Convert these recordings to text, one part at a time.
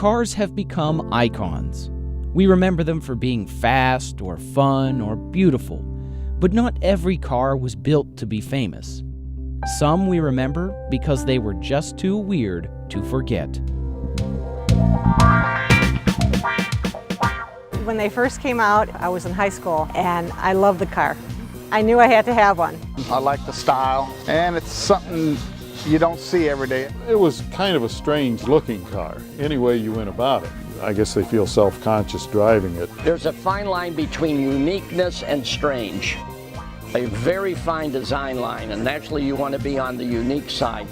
cars have become icons. We remember them for being fast or fun or beautiful, but not every car was built to be famous. Some we remember because they were just too weird to forget. When they first came out, I was in high school and I loved the car. I knew I had to have one. I like the style, and it's something you don't see every day. It was kind of a strange looking car, any way you went about it. I guess they feel self-conscious driving it. There's a fine line between uniqueness and strange. A very fine design line, and naturally you want to be on the unique side.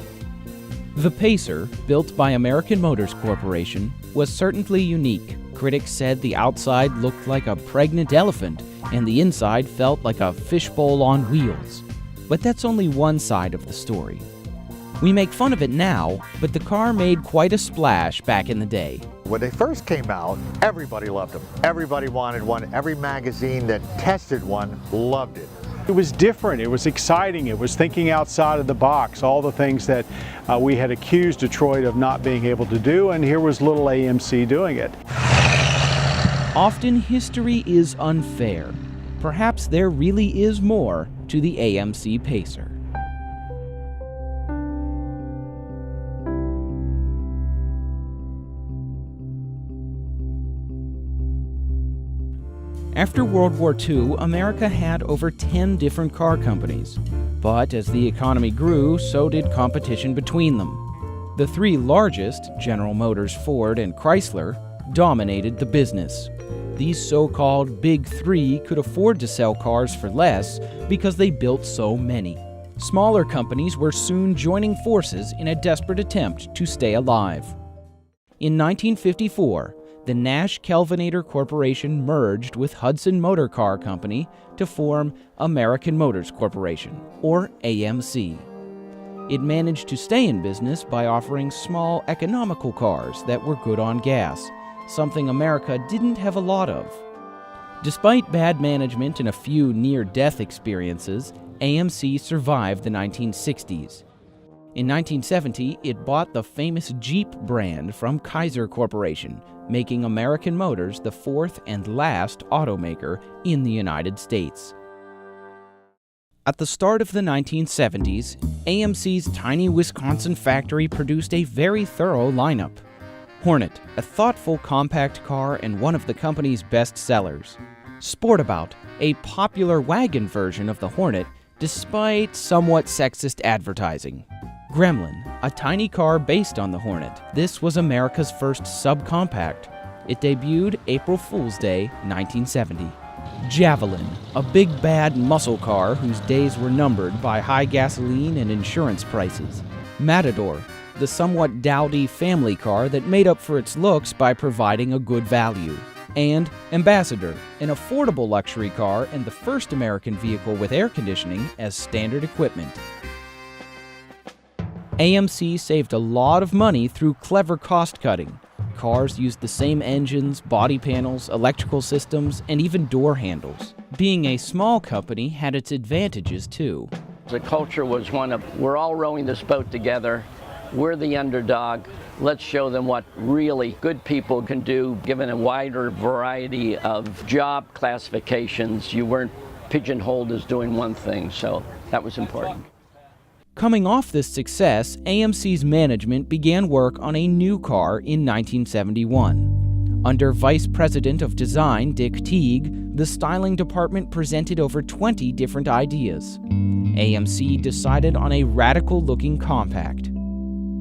The Pacer, built by American Motors Corporation, was certainly unique. Critics said the outside looked like a pregnant elephant, and the inside felt like a fishbowl on wheels. But that's only one side of the story. We make fun of it now, but the car made quite a splash back in the day. When they first came out, everybody loved them. Everybody wanted one. Every magazine that tested one loved it. It was different, it was exciting, it was thinking outside of the box, all the things that we had accused Detroit of not being able to do, and here was little AMC doing it. Often history is unfair. Perhaps there really is more to the AMC Pacer. After World War II, America had over 10 different car companies. But as the economy grew, so did competition between them. The three largest, General Motors, Ford, and Chrysler, dominated the business. These so-called Big Three could afford to sell cars for less because they built so many. Smaller companies were soon joining forces in a desperate attempt to stay alive. In 1954, the Nash Kelvinator Corporation merged with Hudson Motor Car Company to form American Motors Corporation, or AMC. It managed to stay in business by offering small, economical cars that were good on gas, something America didn't have a lot of. Despite bad management and a few near-death experiences, AMC survived the 1960s. In 1970, it bought the famous Jeep brand from Kaiser Corporation, making American Motors the fourth and last automaker in the United States. At the start of the 1970s, AMC's tiny Wisconsin factory produced a very thorough lineup. Hornet, a thoughtful compact car and one of the company's best sellers. Sportabout, a popular wagon version of the Hornet, despite somewhat sexist advertising. Gremlin, a tiny car based on the Hornet. This was America's first subcompact. It debuted April Fool's Day, 1970. Javelin, a big bad muscle car whose days were numbered by high gasoline and insurance prices. Matador, the somewhat dowdy family car that made up for its looks by providing a good value. And Ambassador, an affordable luxury car and the first American vehicle with air conditioning as standard equipment. AMC saved a lot of money through clever cost-cutting. Cars used the same engines, body panels, electrical systems, and even door handles. Being a small company had its advantages, too. The culture was one of, we're all rowing this boat together, we're the underdog, let's show them what really good people can do. Given a wider variety of job classifications, you weren't pigeonholed as doing one thing, so that was important. Coming off this success, AMC's management began work on a new car in 1971. Under Vice President of Design Dick Teague, the styling department presented over 20 different ideas. AMC decided on a radical-looking compact.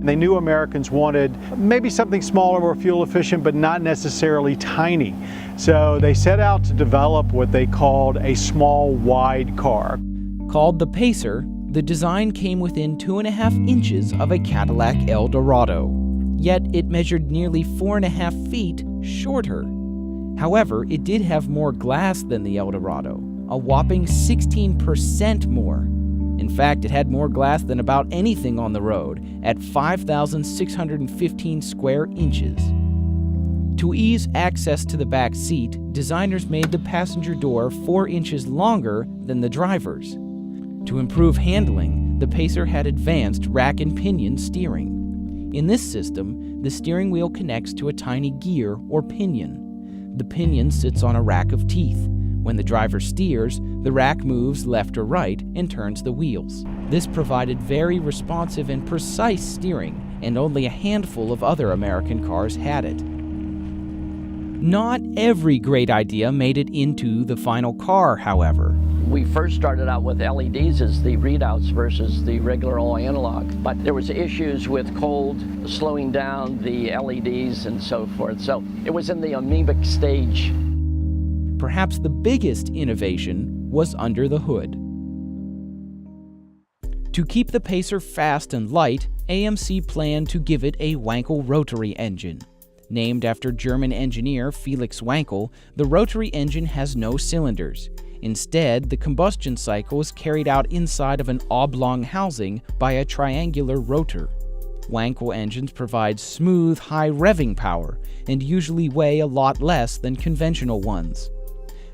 They knew Americans wanted maybe something smaller, more fuel efficient, but not necessarily tiny. So they set out to develop what they called a small, wide car. Called the Pacer, the design came within 2.5 inches of a Cadillac Eldorado, yet it measured nearly 4.5 feet shorter. However, it did have more glass than the Eldorado, a whopping 16% more. In fact, it had more glass than about anything on the road, at 5,615 square inches. To ease access to the back seat, designers made the passenger door 4 inches longer than the driver's. To improve handling, the Pacer had advanced rack and pinion steering. In this system, the steering wheel connects to a tiny gear or pinion. The pinion sits on a rack of teeth. When the driver steers, the rack moves left or right and turns the wheels. This provided very responsive and precise steering, and only a handful of other American cars had it. Not every great idea made it into the final car, however. We first started out with LEDs as the readouts versus the regular all analog, but there was issues with cold slowing down the LEDs and so forth, so it was in the amoebic stage. Perhaps the biggest innovation was under the hood. To keep the Pacer fast and light, AMC planned to give it a Wankel rotary engine. Named after German engineer Felix Wankel, the rotary engine has no cylinders. Instead, the combustion cycle is carried out inside of an oblong housing by a triangular rotor. Wankel engines provide smooth, high revving power and usually weigh a lot less than conventional ones.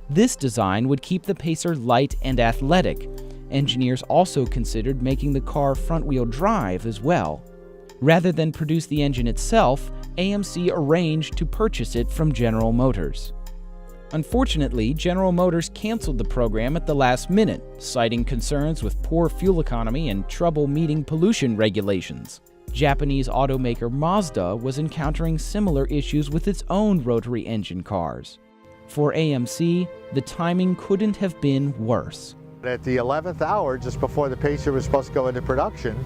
This design would keep the Pacer light and athletic. Engineers also considered making the car front-wheel drive as well. Rather than produce the engine itself, AMC arranged to purchase it from General Motors. Unfortunately, General Motors canceled the program at the last minute, citing concerns with poor fuel economy and trouble meeting pollution regulations. Japanese automaker Mazda was encountering similar issues with its own rotary engine cars. For AMC, the timing couldn't have been worse. At the 11th hour, just before the Pacer was supposed to go into production,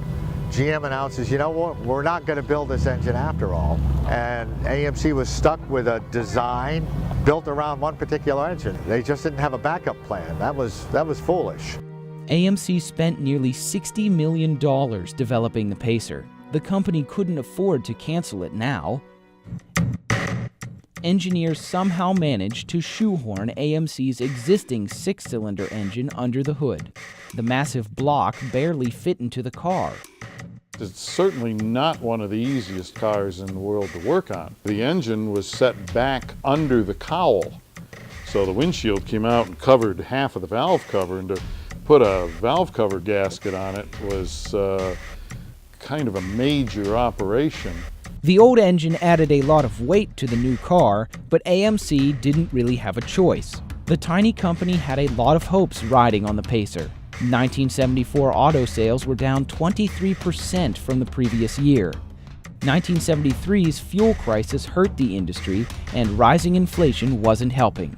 GM announces, you know what, we're not going to build this engine after all. And AMC was stuck with a design built around one particular engine. They just didn't have a backup plan. That was foolish. AMC spent nearly $60 million developing the Pacer. The company couldn't afford to cancel it now. Engineers somehow managed to shoehorn AMC's existing six-cylinder engine under the hood. The massive block barely fit into the car. It's certainly not one of the easiest cars in the world to work on. The engine was set back under the cowl, so the windshield came out and covered half of the valve cover, and to put a valve cover gasket on it was kind of a major operation. The old engine added a lot of weight to the new car, but AMC didn't really have a choice. The tiny company had a lot of hopes riding on the Pacer. 1974 auto sales were down 23% from the previous year. 1973's fuel crisis hurt the industry, and rising inflation wasn't helping.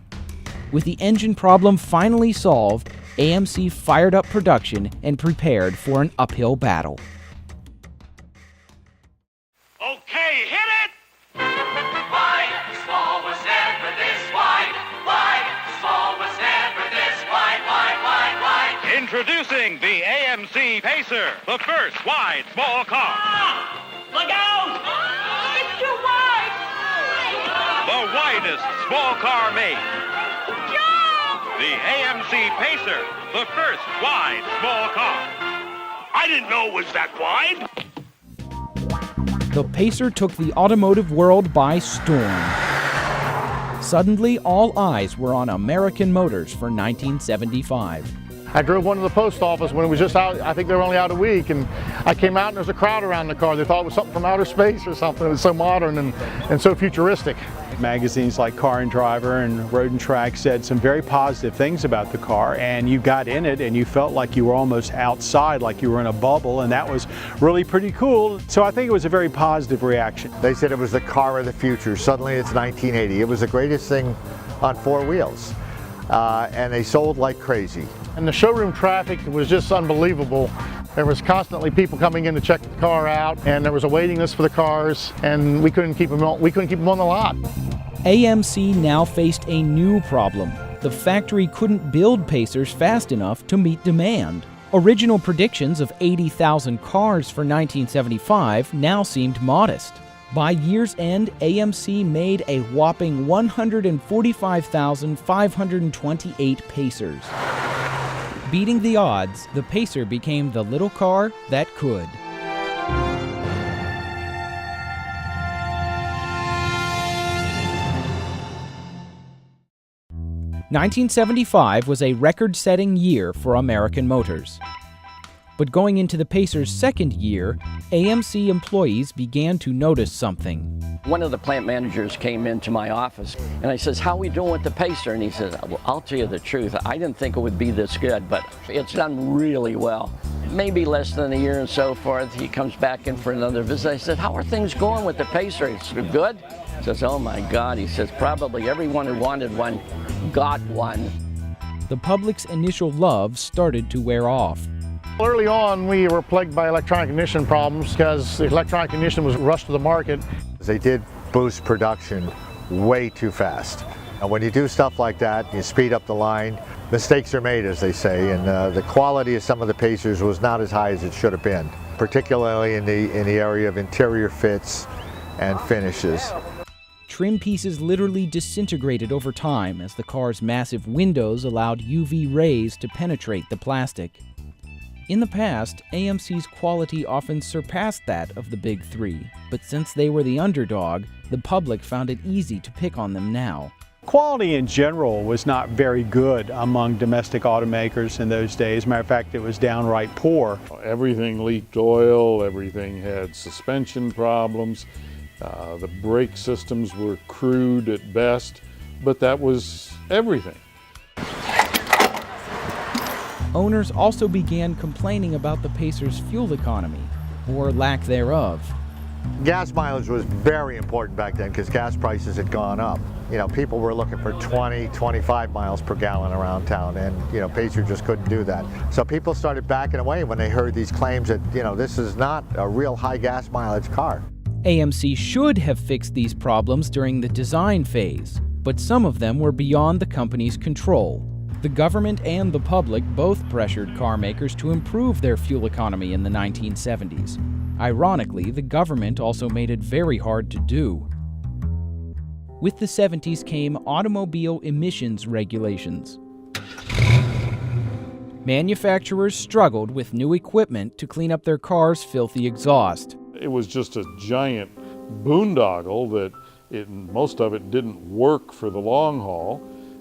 With the engine problem finally solved, AMC fired up production and prepared for an uphill battle. Okay, hit it! Wide, small was never this wide. Wide, small was never this wide, wide, wide, wide. Introducing the AMC Pacer, the first wide, small car. Look out! It's too wide! The widest small car made. The AMC Pacer, the first wide, small car. I didn't know it was that wide. The Pacer took the automotive world by storm. Suddenly, all eyes were on American Motors for 1975. I drove one to the post office when it was just out. I think they were only out a week, and I came out and there was a crowd around the car. They thought it was something from outer space or something. It was so modern and so futuristic. Magazines like Car and Driver and Road and Track said some very positive things about the car, and you got in it and you felt like you were almost outside, like you were in a bubble, and that was really pretty cool. So I think it was a very positive reaction. They said it was the car of the future. Suddenly it's 1980. It was the greatest thing on four wheels. And they sold like crazy. And the showroom traffic was just unbelievable. There was constantly people coming in to check the car out, and there was a waiting list for the cars, and we couldn't keep them on the lot. AMC now faced a new problem. The factory couldn't build Pacers fast enough to meet demand. Original predictions of 80,000 cars for 1975 now seemed modest. By year's end, AMC made a whopping 145,528 Pacers. Beating the odds, the Pacer became the little car that could. "1975 was a record-setting year for American Motors. But going into the Pacer's second year, AMC employees began to notice something. One of the plant managers came into my office and I says, "How are we doing with the Pacer?" And he says, "Well, I'll tell you the truth. I didn't think it would be this good, but it's done really well." Maybe less than a year and so forth, he comes back in for another visit. I said, "How are things going with the Pacer?" He said, "Good." He says, "Oh my God." He says, "Probably everyone who wanted one got one." The public's initial love started to wear off. Early on, we were plagued by electronic ignition problems because the electronic ignition was rushed to the market. They did boost production way too fast. And when you do stuff like that, you speed up the line, mistakes are made, as they say, and the quality of some of the Pacers was not as high as it should have been, particularly in the area of interior fits and finishes. Trim pieces literally disintegrated over time as the car's massive windows allowed UV rays to penetrate the plastic. In the past, AMC's quality often surpassed that of the big three, but since they were the underdog, the public found it easy to pick on them now. Quality in general was not very good among domestic automakers in those days. Matter of fact, it was downright poor. Everything leaked oil, everything had suspension problems, the brake systems were crude at best, but that was everything. Owners also began complaining about the Pacer's fuel economy, or lack thereof. Gas mileage was very important back then because gas prices had gone up. You know, people were looking for 20, 25 miles per gallon around town, and, you know, Pacer just couldn't do that. So people started backing away when they heard these claims that, you know, this is not a real high gas mileage car. AMC should have fixed these problems during the design phase, but some of them were beyond the company's control. The government and the public both pressured car makers to improve their fuel economy in the 1970s. Ironically, the government also made it very hard to do. With the 70s came automobile emissions regulations. Manufacturers struggled with new equipment to clean up their cars' filthy exhaust. It was just a giant boondoggle that most of it didn't work for the long haul.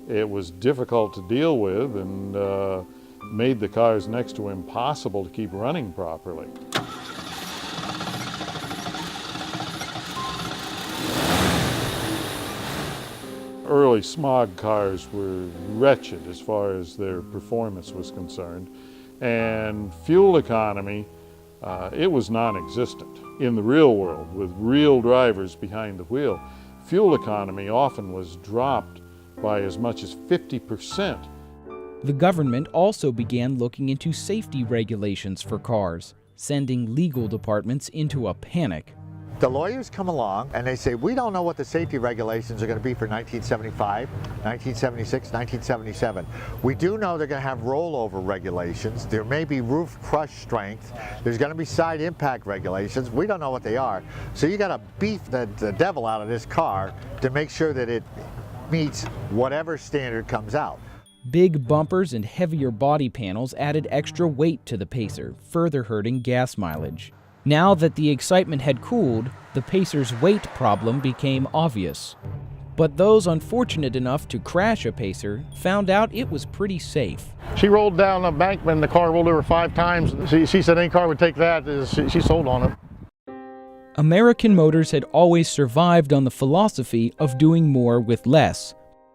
It was difficult to deal with and made the cars next to impossible to keep running properly. Early smog cars were wretched as far as their performance was concerned, and fuel economy, it was non-existent. In the real world, with real drivers behind the wheel, fuel economy often was dropped by as much as 50%. The government also began looking into safety regulations for cars, sending legal departments into a panic. The lawyers come along and they say, we don't know what the safety regulations are going to be for 1975, 1976, 1977. We do know they're going to have rollover regulations. There may be roof crush strength. There's going to be side impact regulations. We don't know what they are. So you got to beef the devil out of this car to make sure that it meets whatever standard comes out. Big bumpers and heavier body panels added extra weight to the Pacer, further hurting gas mileage. Now that the excitement had cooled, the Pacer's weight problem became obvious. But those unfortunate enough to crash a Pacer found out it was pretty safe. She rolled down the embankment and the car rolled over 5 times. She said any car would take that. She sold on it. American Motors had always survived on the philosophy of doing more with less.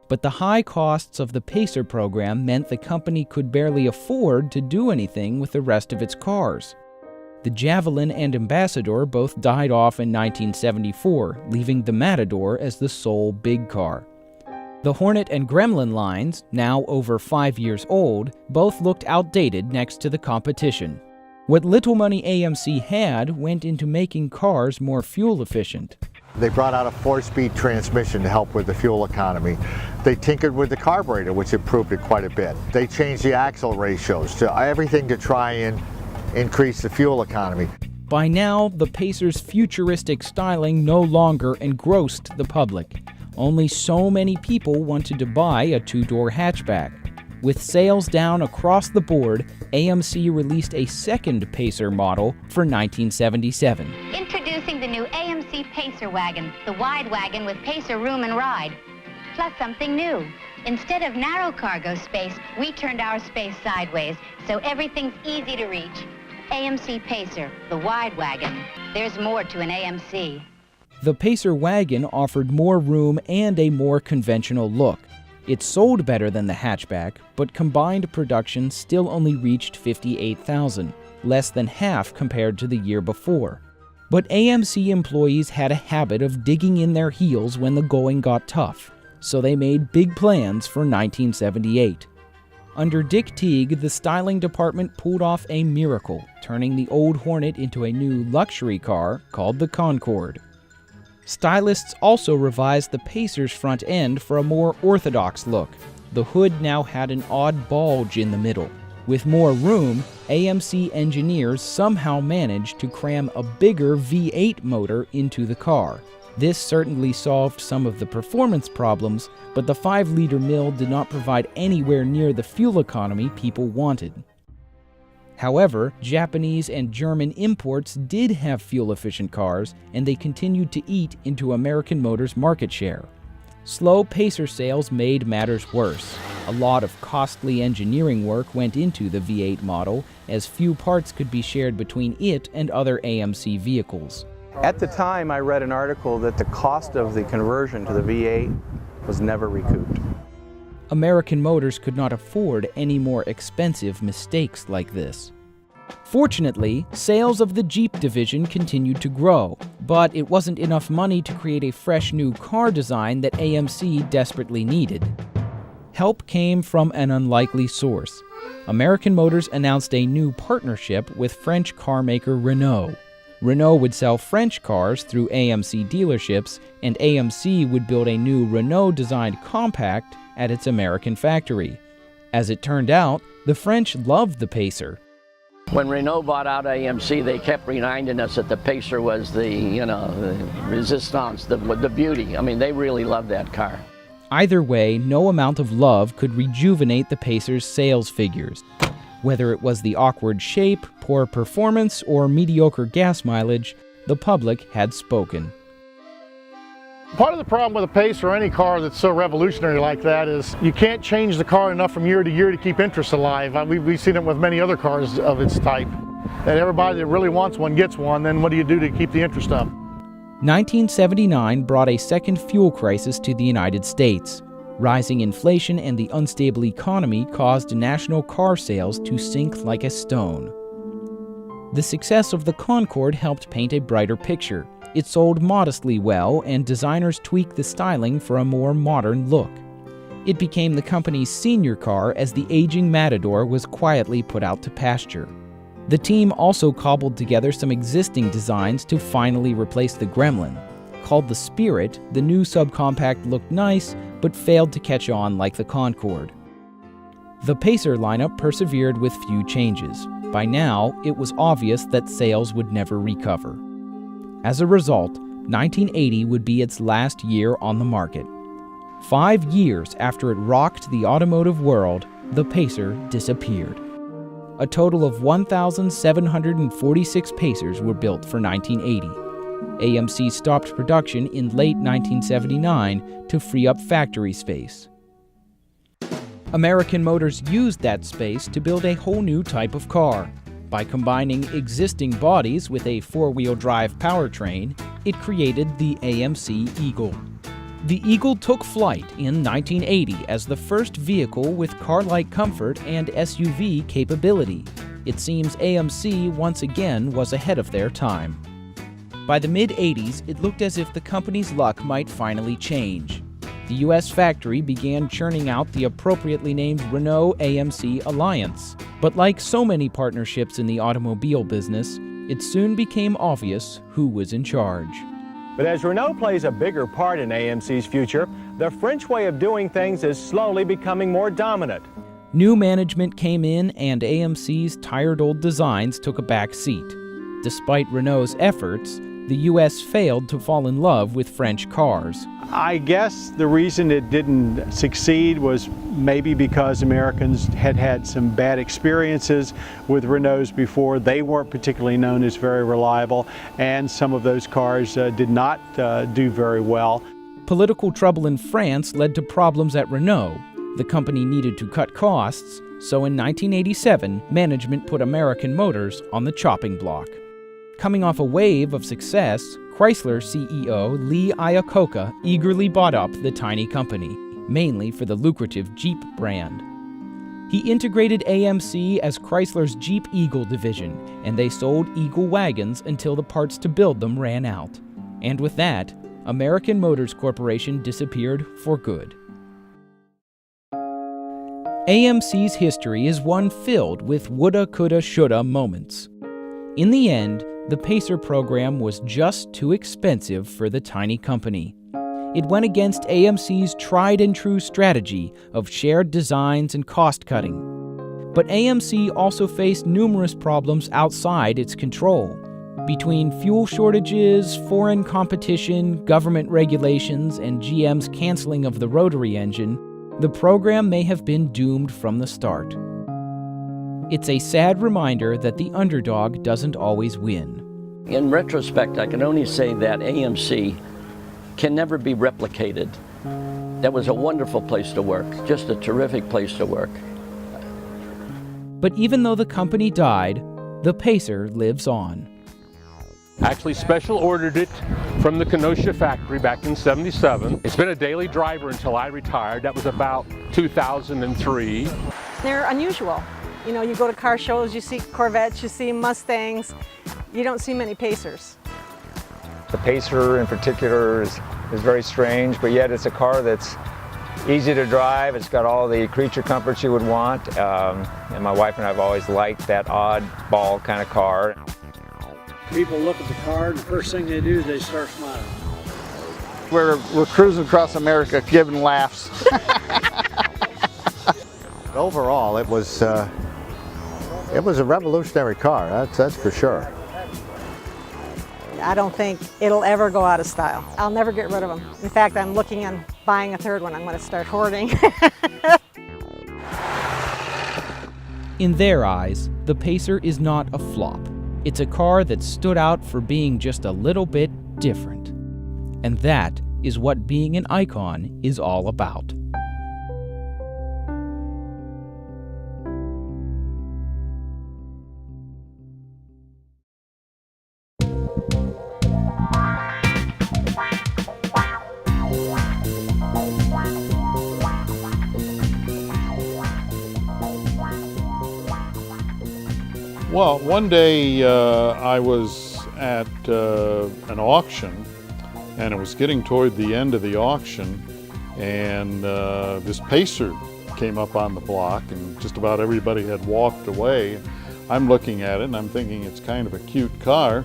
But the high costs of the Pacer program meant the company could barely afford to do anything with the rest of its cars. The Javelin and Ambassador both died off in 1974, leaving the Matador as the sole big car. The Hornet and Gremlin lines, now over 5 years old, both looked outdated next to the competition. What little money AMC had went into making cars more fuel efficient. They brought out a 4-speed transmission to help with the fuel economy. They tinkered with the carburetor, which improved it quite a bit. They changed the axle ratios to everything to try and increase the fuel economy. By now, the Pacer's futuristic styling no longer engrossed the public. Only so many people wanted to buy a 2-door hatchback. With sales down across the board, AMC released a second Pacer model for 1977. Introducing the new AMC Pacer wagon, the wide wagon with Pacer room and ride. Plus something new. Instead of narrow cargo space, we turned our space sideways, so everything's easy to reach. AMC Pacer, the wide wagon. There's more to an AMC. The Pacer wagon offered more room and a more conventional look. It sold better than the hatchback, but combined production still only reached 58,000, less than half compared to the year before. But AMC employees had a habit of digging in their heels when the going got tough, so they made big plans for 1978. Under Dick Teague, the styling department pulled off a miracle, turning the old Hornet into a new luxury car called the Concorde. Stylists also revised the Pacer's front end for a more orthodox look. The hood now had an odd bulge in the middle. With more room, AMC engineers somehow managed to cram a bigger V8 motor into the car. This certainly solved some of the performance problems, but the 5-liter mill did not provide anywhere near the fuel economy people wanted. However, Japanese and German imports did have fuel-efficient cars, and they continued to eat into American Motors' market share. Slow Pacer sales made matters worse. A lot of costly engineering work went into the V8 model, as few parts could be shared between it and other AMC vehicles. At the time, I read an article that the cost of the conversion to the V8 was never recouped. American Motors could not afford any more expensive mistakes like this. Fortunately, sales of the Jeep division continued to grow, but it wasn't enough money to create a fresh new car design that AMC desperately needed. Help came from an unlikely source. American Motors announced a new partnership with French carmaker Renault. Renault would sell French cars through AMC dealerships, and AMC would build a new Renault-designed compact at its American factory. As it turned out, the French loved the Pacer. When Renault bought out AMC, they kept reminding us that the Pacer was the resistance, the beauty. I mean, they really loved that car. Either way, no amount of love could rejuvenate the Pacer's sales figures. Whether it was the awkward shape, poor performance, or mediocre gas mileage, the public had spoken. Part of the problem with a Pacer or any car that's so revolutionary like that is you can't change the car enough from year to year to keep interest alive. We've seen it with many other cars of its type. And everybody that really wants one gets one, then what do you do to keep the interest up? 1979 brought a second fuel crisis to the United States. Rising inflation and the unstable economy caused national car sales to sink like a stone. The success of the Concorde helped paint a brighter picture. It sold modestly well, and designers tweaked the styling for a more modern look. It became the company's senior car as the aging Matador was quietly put out to pasture. The team also cobbled together some existing designs to finally replace the Gremlin. Called the Spirit, the new subcompact looked nice, but failed to catch on like the Concorde. The Pacer lineup persevered with few changes. By now, it was obvious that sales would never recover. As a result, 1980 would be its last year on the market. 5 years after it rocked the automotive world, the Pacer disappeared. A total of 1,746 Pacers were built for 1980. AMC stopped production in late 1979 to free up factory space. American Motors used that space to build a whole new type of car. By combining existing bodies with a four-wheel drive powertrain, it created the AMC Eagle. The Eagle took flight in 1980 as the first vehicle with car-like comfort and SUV capability. It seems AMC once again was ahead of their time. By the mid-80s, it looked as if the company's luck might finally change. The U.S. factory began churning out the appropriately named Renault-AMC Alliance. But like so many partnerships in the automobile business, it soon became obvious who was in charge. But as Renault plays a bigger part in AMC's future, the French way of doing things is slowly becoming more dominant. New management came in, and AMC's tired old designs took a back seat. Despite Renault's efforts, the U.S. failed to fall in love with French cars. I guess the reason it didn't succeed was maybe because Americans had had some bad experiences with Renaults before. They weren't particularly known as very reliable, and some of those cars did not do very well. Political trouble in France led to problems at Renault. The company needed to cut costs, So in 1987, management put American Motors on the chopping block. Coming off a wave of success, Chrysler CEO Lee Iacocca eagerly bought up the tiny company, mainly for the lucrative Jeep brand. He integrated AMC as Chrysler's Jeep Eagle division, and they sold Eagle wagons until the parts to build them ran out. And with that, American Motors Corporation disappeared for good. AMC's history is one filled with woulda, coulda, shoulda moments. In the end, the Pacer program was just too expensive for the tiny company. It went against AMC's tried-and-true strategy of shared designs and cost-cutting. But AMC also faced numerous problems outside its control. Between fuel shortages, foreign competition, government regulations, and GM's canceling of the rotary engine, the program may have been doomed from the start. It's a sad reminder that the underdog doesn't always win. In retrospect, I can only say that AMC can never be replicated. That was a wonderful place to work, just a terrific place to work. But even though the company died, the Pacer lives on. Actually special ordered it from the Kenosha factory back in '77. It's been a daily driver until I retired. That was about 2003. They're unusual. You know, you go to car shows, you see Corvettes, you see Mustangs. You don't see many Pacers. The Pacer in particular is very strange, but yet it's a car that's easy to drive. It's got all the creature comforts you would want. And my wife and I have always liked that oddball kind of car. People look at the car and the first thing they do is they start smiling. We're cruising across America giving laughs. Overall, it was a revolutionary car, that's for sure. I don't think it'll ever go out of style. I'll never get rid of them. In fact, I'm looking on buying a third one. I'm going to start hoarding. In their eyes, the Pacer is not a flop. It's a car that stood out for being just a little bit different. And that is what being an icon is all about. Well, one day I was at an auction, and it was getting toward the end of the auction, and this Pacer came up on the block, and just about everybody had walked away. I'm looking at it, and I'm thinking it's kind of a cute car.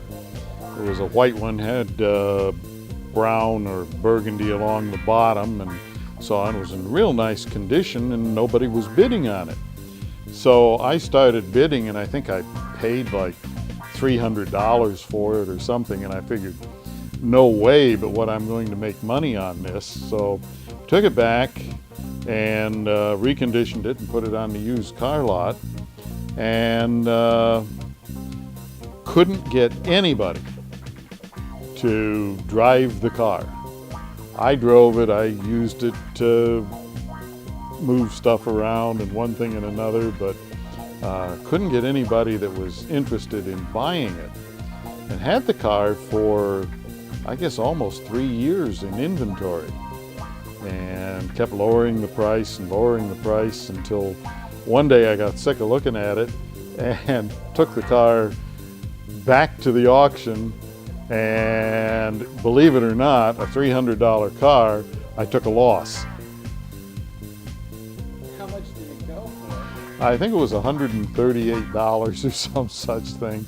It was a white one, had brown or burgundy along the bottom, and so on. It was in real nice condition, and nobody was bidding on it. So I started bidding, and I think I paid like $300 for it or something, and I figured, no way but what I'm going to make money on this. So took it back and reconditioned it and put it on the used car lot, and couldn't get anybody to drive the car. I drove it, I used it to move stuff around and one thing and another, but couldn't get anybody that was interested in buying it. And had the car for, I guess, almost 3 years in inventory, and kept lowering the price and lowering the price until one day I got sick of looking at it and took the car back to the auction, and believe it or not, a $300 car, I took a loss. How much did it go for? I think it was $138 or some such thing.